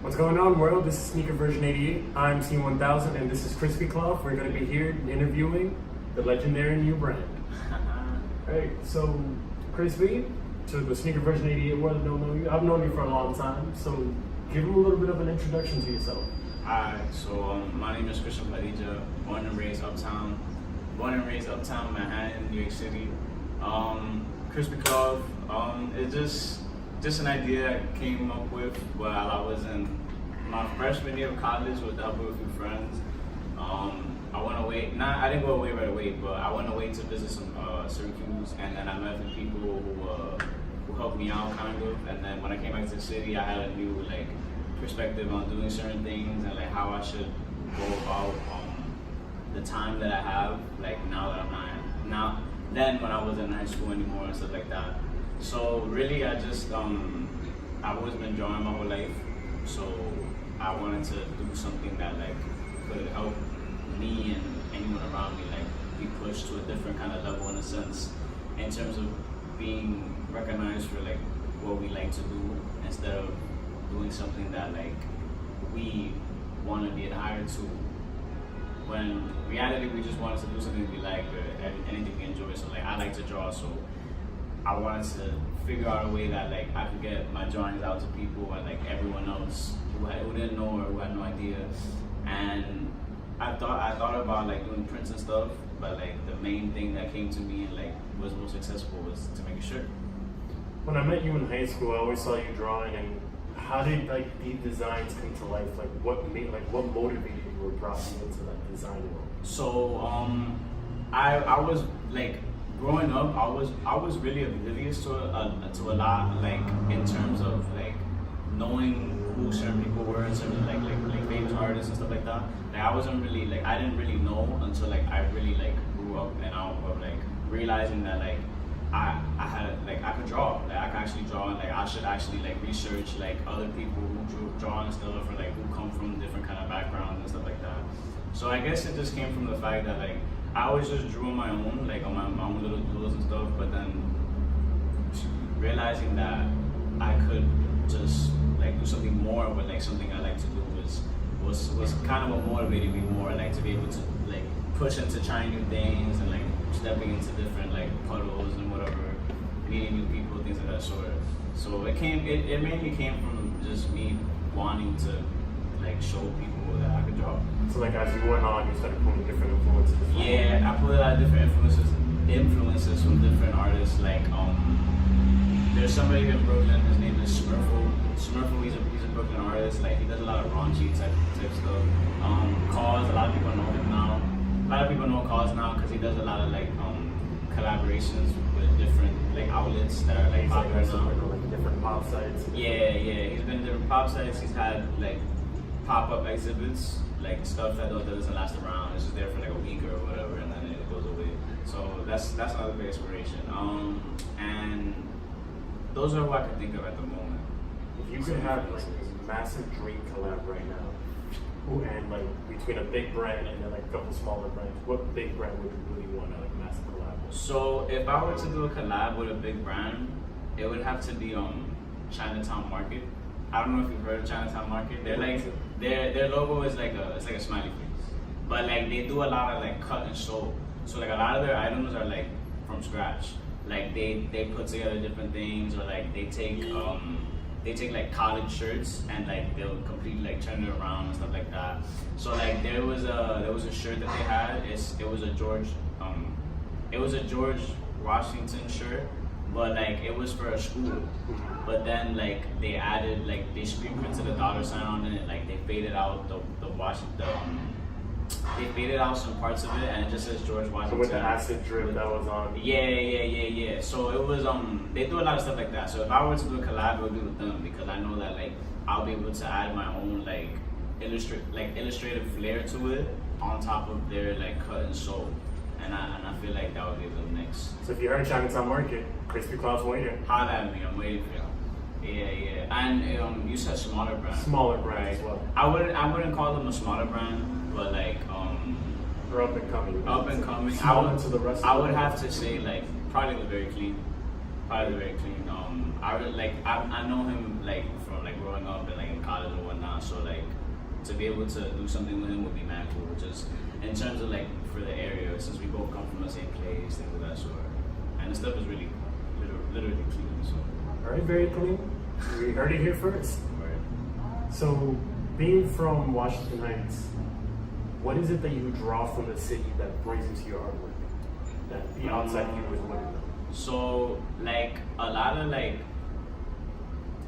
What's going on, world? This is Sneaker Version 88. I'm C1000, and this is Crispy Cloth. We're going to be here interviewing the legendary new brand. Hey, so Crispy, to the Sneaker Version 88 world that don't know you, I've known you for a long time, so give them a little bit of an introduction to yourself. Hi, my name is Christian Padilla, born and raised uptown Manhattan, New York City. Crispy Cloth, it's just an idea I came up with while I was in my freshman year of college with the help of a few friends. I didn't go away right away, but I went away to visit some Syracuse, and then I met some people who helped me out kind of. And then when I came back to the city, I had a new perspective on doing certain things and how I should go about the time that I have, now that I'm not then when I wasn't in high school anymore and stuff like that. So really, I've always been drawing my whole life. So I wanted to do something that could help me and anyone around me be pushed to a different kind of level in a sense, in terms of being recognized for what we like to do instead of doing something that we want to be admired to. When in reality we just wanted to do something we like or anything we enjoy. So I like to draw, so I wanted to figure out a way that I could get my drawings out to people and everyone else who didn't know or who had no idea. And I thought about doing prints and stuff, but the main thing that came to me and was most successful was to make a shirt. When I met you in high school, I always saw you drawing, and how did these designs come to life? What motivated you or brought you into design world? So I was growing up, I was really oblivious to a lot, in terms of knowing who certain people were in terms of famous artists and stuff like that. I wasn't really I didn't really know until I really grew up and out of realizing that I could draw, I could actually draw, and I should actually research other people who draw and stuff, or who come from different kind of backgrounds and stuff like that. So I guess it just came from the fact that I always just drew on my own, on my own little doodles and stuff, but then realizing that I could just do something more with something I like to do was kind of what motivated me more, to be able to push into trying new things and stepping into different puddles and whatever, meeting new people, things of that sort. So it mainly came from just me wanting to show people that I could draw. So as you went on, you started pulling different influences. Yeah, I pulled a lot of different influences from different artists. There's somebody in Brooklyn, his name is Smurfle. Smurfle, he's a Brooklyn artist. He does a lot of raunchy type stuff. Cause, a lot of people know him now. A lot of people know Cause now because he does a lot of collaborations with different outlets that are popular now. Different pop sites. Yeah. He's been to different pop sites. He's had pop-up exhibits, stuff that doesn't last around. It's just there for a week or whatever, and then it goes away. So that's another big inspiration. And those are what I can think of at the moment. If you could have a massive dream collab right now, and between a big brand and then a couple smaller brands, what big brand would you really want to massive collab with? So if I were to do a collab with a big brand, it would have to be Chinatown Market. I don't know if you've heard of Chinatown Market. They're their logo is it's a smiley face, but they do a lot of cut and sew. So a lot of their items are from scratch. They put together different things, or they take college shirts and they'll completely turn it around and stuff like that. So there was a shirt that they had. It was a George Washington shirt, but it was for a school. But then they added they screen printed a dollar sign on it. They faded out they faded out some parts of it, and it just says George Washington. So with the acid drip that was on. Yeah. So it was they do a lot of stuff like that. So if I were to do a collab, it would be with them, because I know that I'll be able to add my own illustrative flair to it on top of their cut and sew. And I feel that would be a good mix. So if you're in Chinatown Market, Crispy Cloth's waiting. Holla at me, I'm waiting for you. Yeah. And you said smaller brand. Smaller brand as well. I wouldn't call them a smaller brand, but or up and coming. Up and coming. Smaller to the rest. I would have to say probably the Very Clean. I know him from growing up and in college and whatnot. whatnot. So like to be able to do something with him would be mad cool. Just in terms of like for the area, since we both come from the same place, things of that sort. And the stuff is really literally clean. So. All right, very clean. We heard it here first. Right. So, being from Washington Heights, what is it that you draw from the city that brings into your artwork? That the outside view is what it does? So, like, a lot of, like,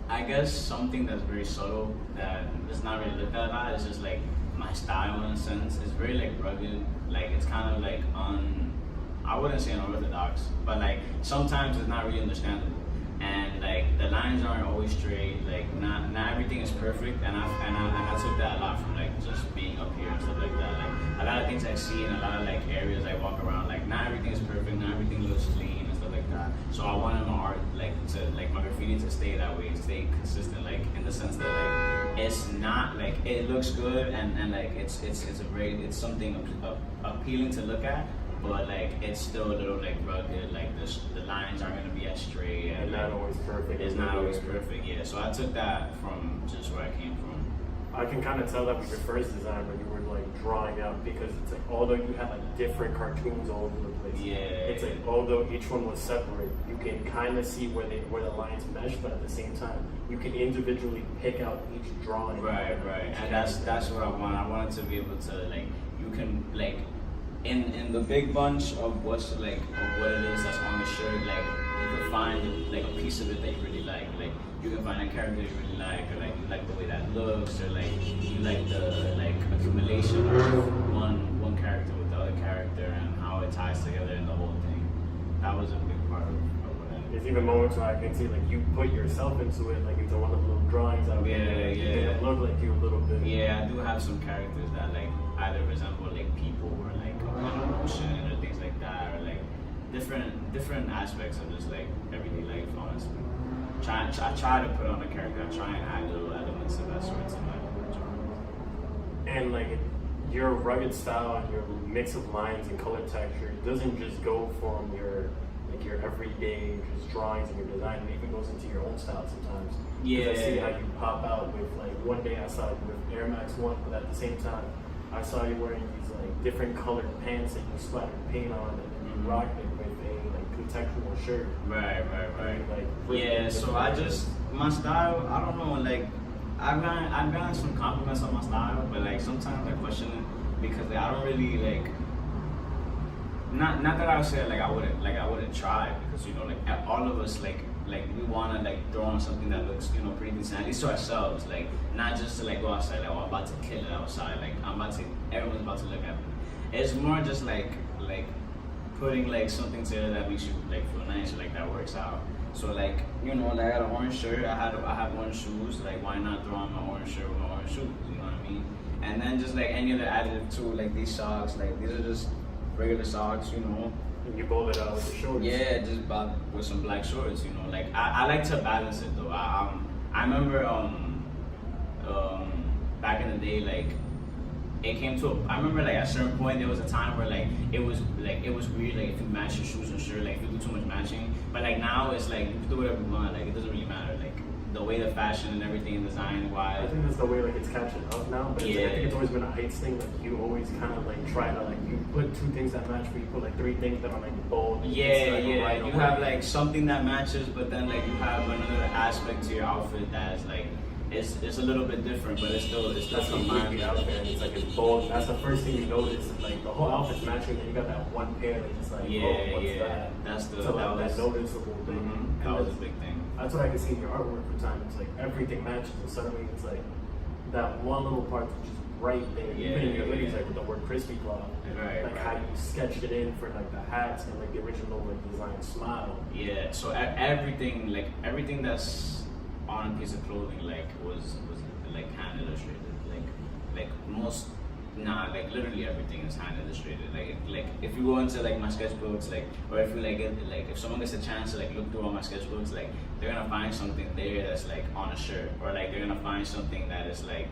I guess something that's very subtle that is not really looked at a lot is just, like, my style in a sense. It's very, like, rugged. Like, it's kind of, like, I wouldn't say unorthodox, but, like, sometimes it's not really understandable. And like the lines aren't always straight, like not everything is perfect, and I took that a lot from like just being up here and stuff like that. Like a lot of things I see in a lot of like areas I walk around, like not everything is perfect, not everything looks clean and stuff like that. So I wanted my art like my graffiti to stay that way, to stay consistent, like in the sense that like it's not like it looks good and like it's something appealing to look at. But like it's still a little like rugged, like the lines aren't gonna be as straight And not always perfect. It's not always perfect, yeah. So I took that from just where I came from. I can kind of tell that with your first design when you were like drawing out, because it's like although you had like different cartoons all over the place. Yeah. It's like although each one was separate, you can kind of see where the lines mesh, but at the same time you can individually pick out each drawing. Right. And that's what I want. I wanted to be able to like you can like in the big bunch of what's like of what it is that's on the shirt, like you can find like a piece of it that you really like you can find a character you really like, or like you like the way that looks, or like you like the like accumulation of one character with the other character and how it ties together in the whole thing. That was a big part of what I did. There's even moments where I can see like you put yourself into it, like into one of the little drawings out there. You make it look like you a little bit. Yeah, I do have some characters that like either resemble like people or like emotion or things like that, or like different aspects of just like everyday life. Honestly, I try to put on a character. I try and add little elements of that sort to my drawings. And like your rugged style and your mix of lines and color texture doesn't just go from your everyday just drawings and your design. It even goes into your own style sometimes. Yeah. I see how you pop out with like one day I saw you with Air Max 1, but at the same time I saw you wearing these like different colored pants that you splattered paint on, and then you rocked it with a like contextual shirt. Right. Like, Yeah, so I just my style. I don't know. Like I've gotten some compliments on my style, but like sometimes I question it because like, I don't really like. Not that I would say like I wouldn't try, because you know like all of us like we wanna like throw on something that looks pretty decent, at least to ourselves, like not just to like go outside like I'm about to kill it outside, like everyone's about to look at me. It's more just like putting like something together that makes you like feel nice, or like that works out. So like like I got an orange shirt, I have orange shoes, like why not throw on my orange shirt with my orange shoes, you know what I mean? And then just like any other additive too, like these socks, like these are just regular socks, And you bowl it out with the shorts. Yeah, just with some black shorts, Like I like to balance it though. I remember back in the day, like it came to I remember like at a certain point there was a time where like it was weird, like if you match your shoes and shirt, like if you do too much matching. But like now it's like you can do whatever you want, like it doesn't really matter. Like the way the fashion and everything design wise. I think that's the way like it's catching up now, but I think it's always been a Heights thing. Like you always kind of like try to like you put two things that match, but you put like three things that are like bold. Yeah. You have like something that matches, but then like you have another aspect to your outfit that is like it's a little bit different, but it's still that's completely out there. It's like it's bold. That's the first thing you notice. Like the whole outfit's matching, and you got that one pair that just like what's that? That's the so that noticeable thing. Mm-hmm. That was a big thing. That's what I can see in your artwork for time. It's like everything matches, and suddenly it's like that one little part that's just right there. Even in your hoodies, like with the word crispy cloth, like how you sketched it in for like the hats and like the original like design smile. Yeah. So everything that's on a piece of clothing like was like hand illustrated. Like literally everything is hand illustrated. Like if you go into like my sketchbooks, like or if you if someone gets a chance to like look through all my sketchbooks, like they're gonna find something there that's like on a shirt, or like they're gonna find something that is like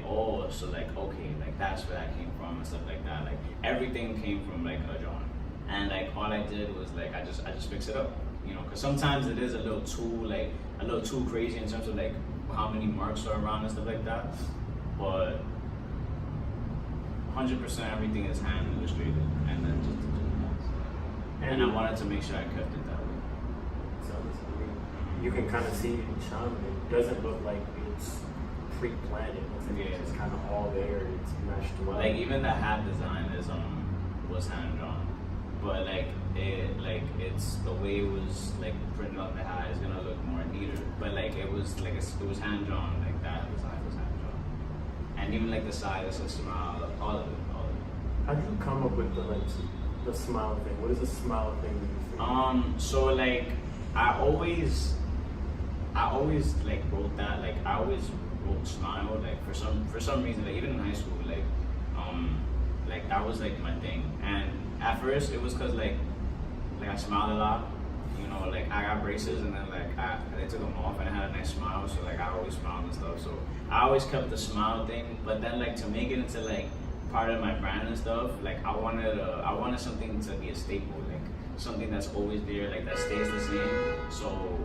oh, so like okay, like that's where that came from and stuff like that. Like everything came from like a drawing, and like all I did was like I just fixed it up, because sometimes it is a little too crazy in terms of like how many marks are around and stuff like that. But 100% everything is hand illustrated, and then just digital marks. And I wanted to make sure I kept it that way. So you can kind of see it in Shaman. It doesn't look like it's pre-planned. It's like it's just kind of all there. It's meshed well. Like even the hat design is was hand drawn, but it's the way it was like printed on the hat is gonna look more neater. But like it was hand drawn. Like that design was hand drawn, and even like the side is a smile. All of it. How did you come up with the smile thing? What is a smile thing that you think? So like I always like wrote that. Like I always wrote smile. Like for some reason, like even in high school, like that was like my thing. And at first it was cause like I smiled a lot. You know, like I got braces and then they took them off and I had a nice smile. So like I always smiled and stuff. So I always kept the smile thing. But then like to make it into like part of my brand and stuff, like I wanted something to be a staple, like something that's always there, like that stays the same. So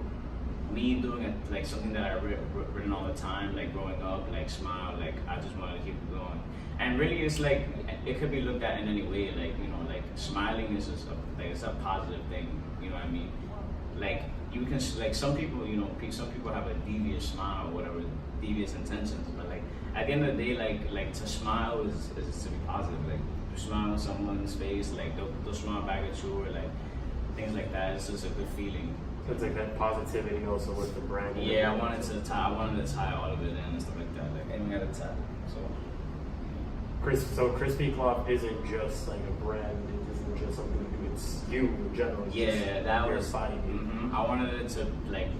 me doing it like something that I written all the time, like growing up, like smile, like I just wanted to keep it going. And really, it's like it could be looked at in any way, like you know, like smiling is just it's a positive thing. You know what I mean? Like you can like some people have a devious smile or whatever, devious intentions, but like at the end of the day, like to smile is to be positive. Like you smile on someone's face, like they'll smile back at you, or like things like that. It's just a good feeling. So it's like that positivity also with the brand. Yeah, I wanted to tie all of it in and stuff like that. Like aiming at a tie. So Crispy Cloth isn't just like a brand. It isn't just something to do. It's you in general. It's yeah, that was. Mm-hmm. I wanted it to like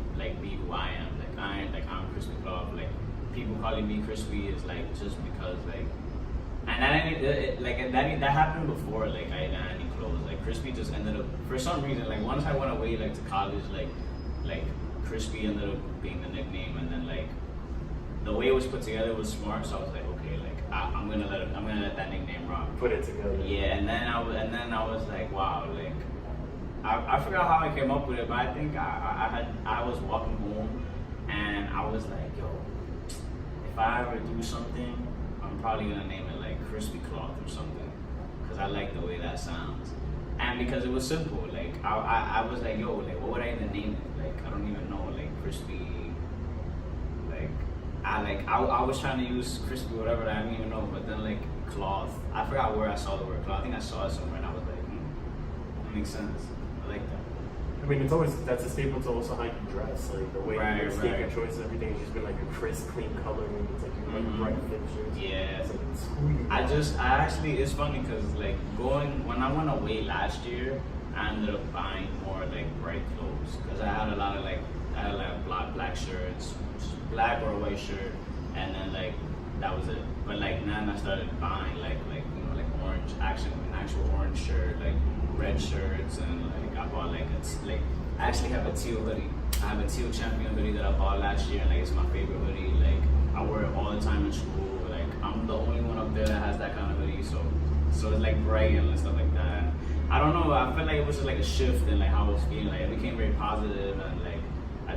be who I am. I'm Crispy Cloth. Like people calling me Crispy is like just because like, and that happened before. Like I didn't have any clothes. Like Crispy just ended up for some reason. Like once I went away like to college, like Crispy ended up being the nickname, and then like the way it was put together was smart. So I was like, okay, like I'm gonna let that nickname rock. Put it together. Yeah, and then I was like, wow, like I forgot how I came up with it, but I think I was walking home and I was like, yo, if I ever do something, I'm probably gonna name it like Crispy Cloth or something, because I like the way that sounds, and because it was simple. Like I was like, yo, like what would I even name it? Like I don't even know, like Crispy. I was trying to use crispy whatever that I don't even know, but then like cloth. I forgot where I saw the word cloth. I think I saw it somewhere and I was like, that makes sense. I like that. I mean, that's a staple to also how you dress, like the way your sneaker choices, everything has just been like a crisp, clean coloring. It's like you like bright fixtures. Yeah. It's like it's who you are. It's funny because like when I went away last year, I ended up buying more like bright clothes because I had a lot of black shirts, black or a white shirt, and then like that was it. But like then I started buying like orange, an actual orange shirt, like red shirts, and like I bought I actually have a teal hoodie. I have a teal champion hoodie that I bought last year, and like it's my favorite hoodie. Like I wear it all the time in school. Like I'm the only one up there that has that kind of hoodie, so it's like bright and stuff like that. I don't know. I felt like it was just like a shift in like how I was feeling. Like it became very positive, and like I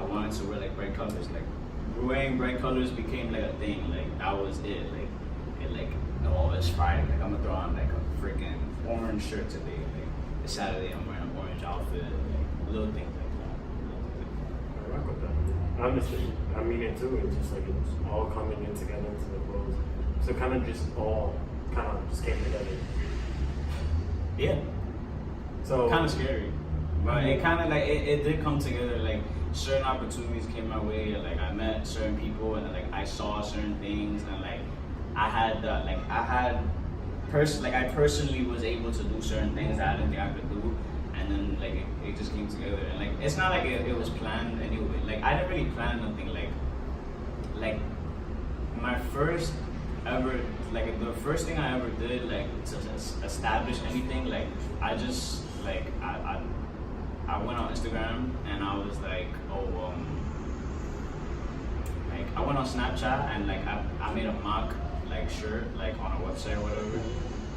wanted to wear like bright colors. Like wearing bright colors became like a thing. Like that was it. Oh, it's Friday. Like I'm gonna throw on like a freaking orange shirt today. Like it's Saturday, I'm wearing an orange outfit. Like little things like that. I rock with that. Honestly, I mean it too. It's just like it's all coming in together into the clothes. So kind of just came together. Yeah. So kind of scary, but it kind of like it did come together. Like certain opportunities came my way, and like I met certain people, and like I saw certain things, and like I personally was able to do certain things that I didn't think I could do, and then like it just came together. And like it's not like it was planned anyway. Like I didn't really plan nothing. Like my first ever, like the first thing I ever did, like to establish anything, like I just like I went on Instagram and I was like, like I went on Snapchat and like I made a mock like shirt like on a website or whatever,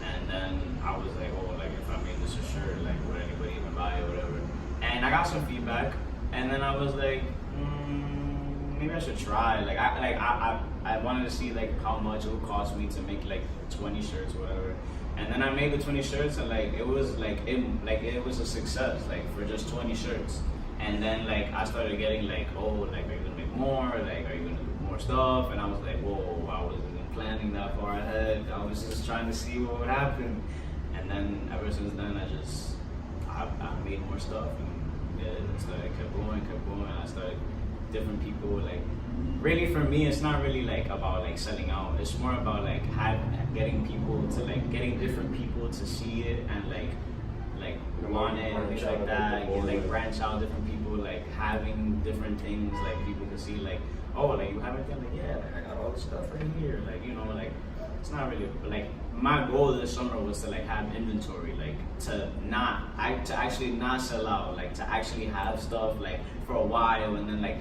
and then I was like, like if I made this a shirt, like would anybody even buy it or whatever? And I got some feedback, and then I was like, maybe I should try. I wanted to see like how much it would cost me to make like 20 shirts or whatever. And then I made the 20 shirts, and like it was it was a success, like for just 20 shirts. And then like I started getting like, oh, like are you gonna make more? Like are you gonna do more stuff? And I was like, whoa, I wasn't even planning that far ahead. I was just trying to see what would happen. And then ever since then, I made more stuff, and yeah, it's like kept going. I started different people. Like really for me, it's not really like about like selling out. It's more about like getting different people to see it and like want it and things like that. You like branch out different people, like having different things like people can see like, oh, like you have everything, like yeah, like I got all this stuff right here, like you know, like it's not really like my goal this summer was to like have inventory, like to actually not sell out, like to actually have stuff like for a while, and then like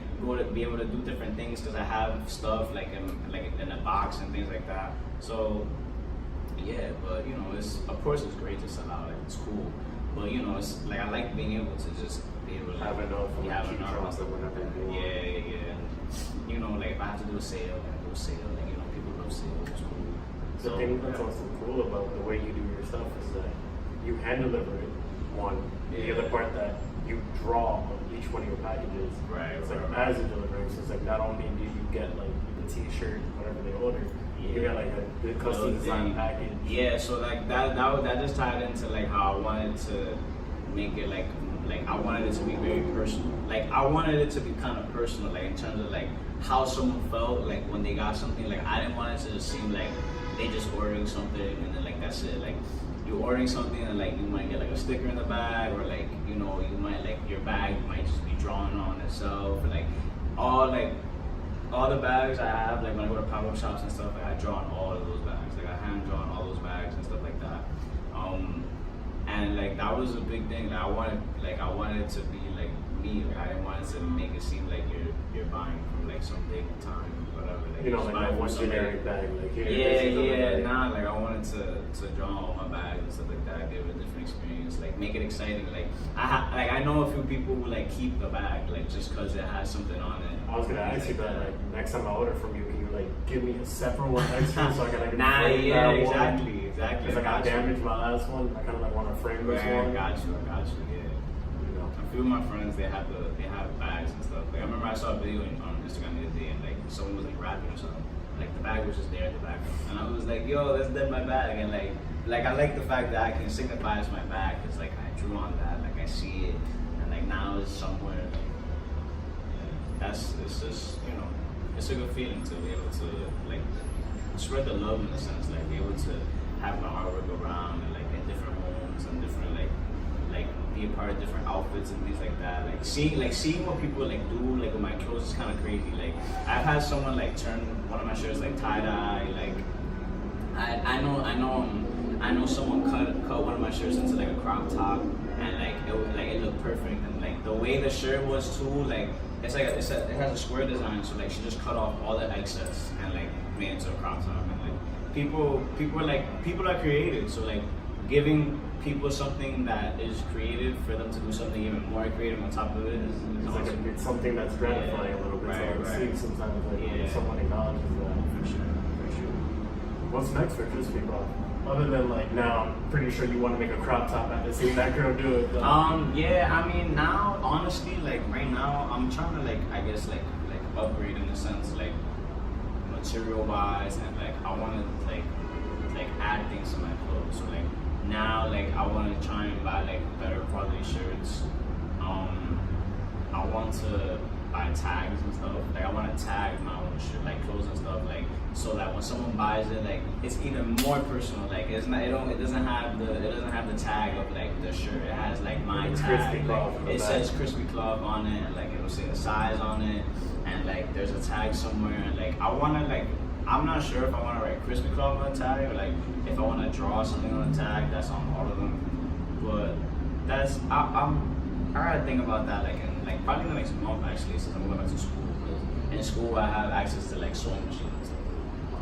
be able to do different things because I have stuff like in a box and things like that. So yeah, but you know, of course it's great to sell out, like it's cool. But you know, it's like I like being able to just be able to have enough and have keep enough. drops that whenever you want. Yeah. You know, like if I have to do a sale, I do a sale. Like you know, people love sales. It's cool. The thing that's also cool about the way you do your stuff is that you hand deliver it, one. The other part that you draw on each one of your packages. Right. It's like as you're delivering, so it's like not only do you get like the t-shirt, whatever they order, you get like a good custom design package. Yeah, so like that just tied into like how I wanted to make it like I wanted it to be very personal. Like I wanted it to be kind of personal, like in terms of like how someone felt like when they got something. Like I didn't want it to just seem like they just ordering something and then like that's it. Like you're ordering something and like you might get like a sticker in the bag, or like you know you might like your bag might just be drawn on itself, or like all the bags I have, like when I go to pop-up shops and stuff, like I draw on all of those bags. Like I hand draw on all those bags and stuff like that. And like that was a big thing. Like I wanted it to be like me. Like I didn't want it to make it seem like you're buying from like some big time, whatever. Like you know, like that one generic bag. Like Like I wanted to draw on all my bags and stuff like that. Give it a different experience. Like make it exciting. Like I know a few people who like keep the bag like just because it has something on it. I was gonna ask you that. Like next time I order from you, can you like give me a separate one extra so I can like exactly. Because like I damaged my last one. I kind of like want to frame this one. I got you. Yeah. You know, A few of my friends they have bags and stuff. Like I remember I saw a video on Instagram the other day, and like someone was like rapping or something. Like the bag was just there in the background, and I was like, "Yo, that's my bag." And like I like the fact that I can signify it's my bag because like I drew on that, like I see it, and like now it's somewhere. It's just you know, it's a good feeling to be able to like spread the love in a sense, like be able to have my artwork around and like in different homes and different like be a part of different outfits and things like that. Like seeing what people like do like with my clothes is kind of crazy. Like I've had someone like turn one of my shirts like tie-dye. Like I know someone cut one of my shirts into like a crop top, and it looked perfect, and like the way the shirt was too, like it has a square design, so like she just cut off all the excess and like made it into a crop top. And like people are creative, so like giving people something that is creative for them to do something even more creative on top of it is awesome. It's something that's gratifying a little bit. Right. Sometimes when someone acknowledges that. For sure. What's next for Crispy Cloth? Other than like now, I'm pretty sure you want to make a crop top after seeing that girl do it. Yeah, I mean now, honestly, like right now, I'm trying to like I guess like upgrade in a sense, like material wise, and like I want to like add things to my clothes. So like now, like I want to try and buy like better quality shirts. I want to buy tags and stuff. Like I want to tag my own shirt, like clothes and stuff, like so that when someone buys it, like it's even more personal. Like it doesn't have the tag of like the shirt. It has like my tag. Like, it says Crispy Club on it, and like it will say the size on it, and like there's a tag somewhere. And like I want to like I'm not sure if I want to write Crispy Club on the tag or like if I want to draw something on the tag that's on all of them. But that's I gotta think about that like in like probably the next month actually, since I'm going back to school. Because in school I have access to like sewing machines,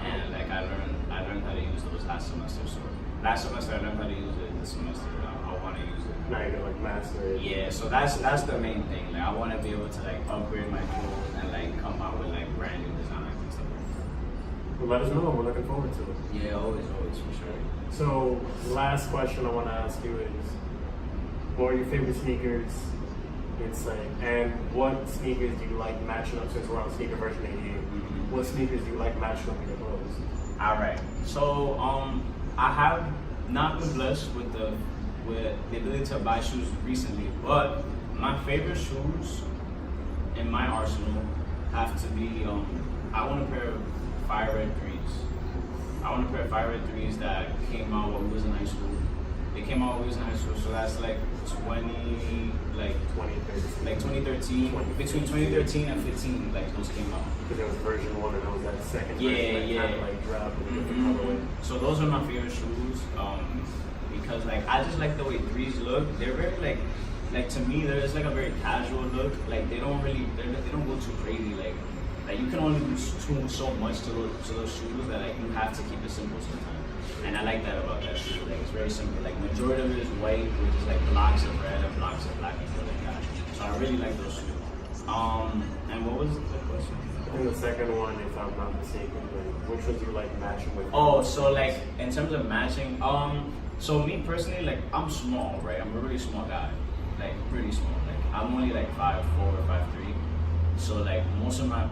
and like I learned how to use those last semester. So last semester I learned how to use it. This semester I want to use it. Now you're gonna like master it. Yeah, so that's the main thing. Like I want to be able to like upgrade my clothes and like come out with like brand new designs and stuff. Well, let us know. We're looking forward to it. Yeah, always for sure. So, last question I want to ask you is, what are your favorite sneakers inside? And what sneakers do you like matching up, since we're on sneaker version 88? Mm-hmm. What sneakers do you like matching up with your clothes? All right. So I have not been blessed with the ability to buy shoes recently, but my favorite shoes in my arsenal have to be I want a pair of Fire Red 3s. I want a pair of Fire Red 3s that came out when we was in high school. They came out when we was in high school, so that's like 2013. Between 2013 and 15, like those came out. Because there was version 1 and there was that second Yeah, version that yeah. kind of like dropped with a different Mhm. colorway. So those are my favorite shoes because like I just like the way 3s look. They're very like to me there's like a very casual look. Like they don't go too crazy. Like you can only do so much to those shoes that like you have to keep it simple sometimes. And I like that about that shoe. Like it's very simple. Like majority of it is white with just like blocks of red and blocks of black and stuff like that. So I really like those shoes. And what was the question? I think the second one, if I'm not mistaken, like, which ones you like matching with? Oh, so like in terms of matching, so me personally, like I'm small, right? I'm a really small guy, like pretty small. Like I'm only like 5'4" or 5'3". So like most of my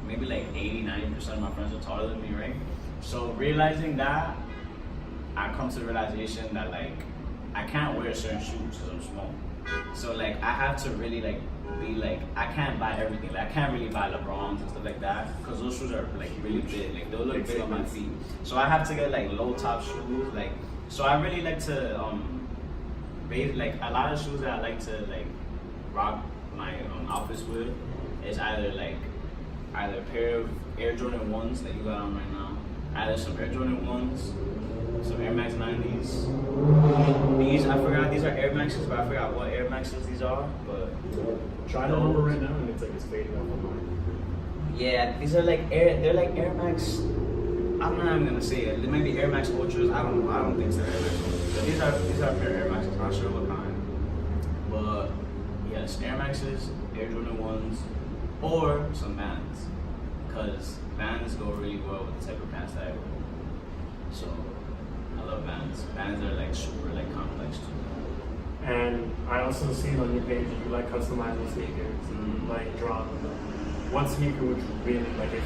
maybe like 80-90% of my friends are taller than me, right? So realizing that, I come to the realization that like I can't wear certain shoes because I'm small. So like I have to really like be like I can't buy everything. Like I can't really buy LeBrons and stuff like that because those shoes are like really big. Like they'll look big on my feet. So I have to get like low top shoes. Like so I really like to like a lot of shoes that I like to like rock my outfits with is either a pair of Air Jordan 1s that you got on right now, either some Air Jordan 1s, some Air Max 90s. These, I forgot, these are Air Maxes, but I forgot what Air Maxes these are, but... Try to remember right now, and it's like it's fading off my mind. Yeah, these are like they're like Air Max, I'm not even gonna say it, they might be Air Max Ultras, I don't know, I don't think so. Air Max Ultras. But these are a pair of Air Maxes, not sure what kind. But yes, Air Maxes, Air Jordan 1s, or some Vans, because Vans go really well with the type of pants that I wear. So I love Vans. Vans are like super like complex too. And I also see on your page that you like customizing sneakers, like drawing them. What sneaker would you really like if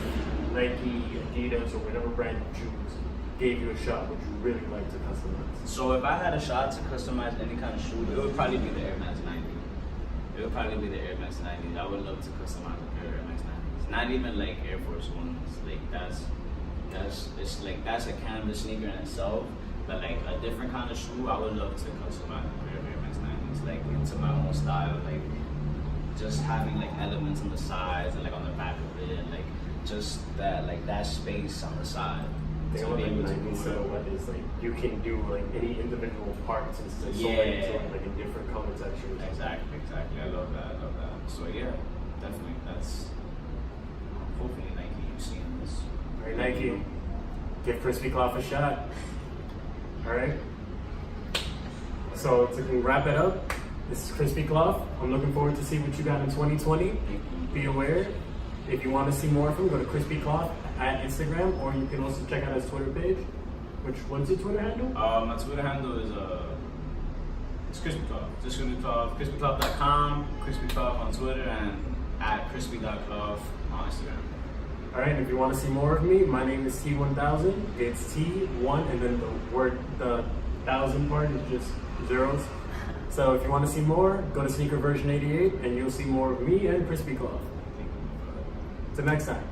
Nike, Adidas, or whatever brand you choose gave you a shot? Would you really like to customize? So if I had a shot to customize any kind of shoe, it would probably be the Air Max 90. It would probably be the Air Max 90s. I would love to customize a pair of Air Max 90s. Not even like Air Force Ones. Like that's a canvas sneaker in itself. But like a different kind of shoe, I would love to customize a pair of Air Max 90s, like into my own style. Like just having like elements on the sides and like on the back of it, and like just that space on the side. The to thing be able about to like move 90s it. silhouette is like you can do like any individual parts and so Yeah. like in different color textures. Exactly. I love that. So yeah, definitely. That's hopefully Nike you seeing this. All right, Nike, give Crispy Cloth a shot. All right. So to wrap it up, this is Crispy Cloth. I'm looking forward to see what you got in 2020. Be aware. If you want to see more of him, go to Crispy Cloth at Instagram, or you can also check out his Twitter page. What's your Twitter handle? My Twitter handle is it's Crispy Cloth. Just Crispy Cloth. CrispyCloth.com, Crispy Cloth on Twitter, and at Crispy.cloth on Instagram. All right, if you want to see more of me, my name is T1000. It's T1, and then the 1000 part is just zeros. So if you want to see more, go to Sneaker Version 88, and you'll see more of me and Crispy Cloth. Till next time.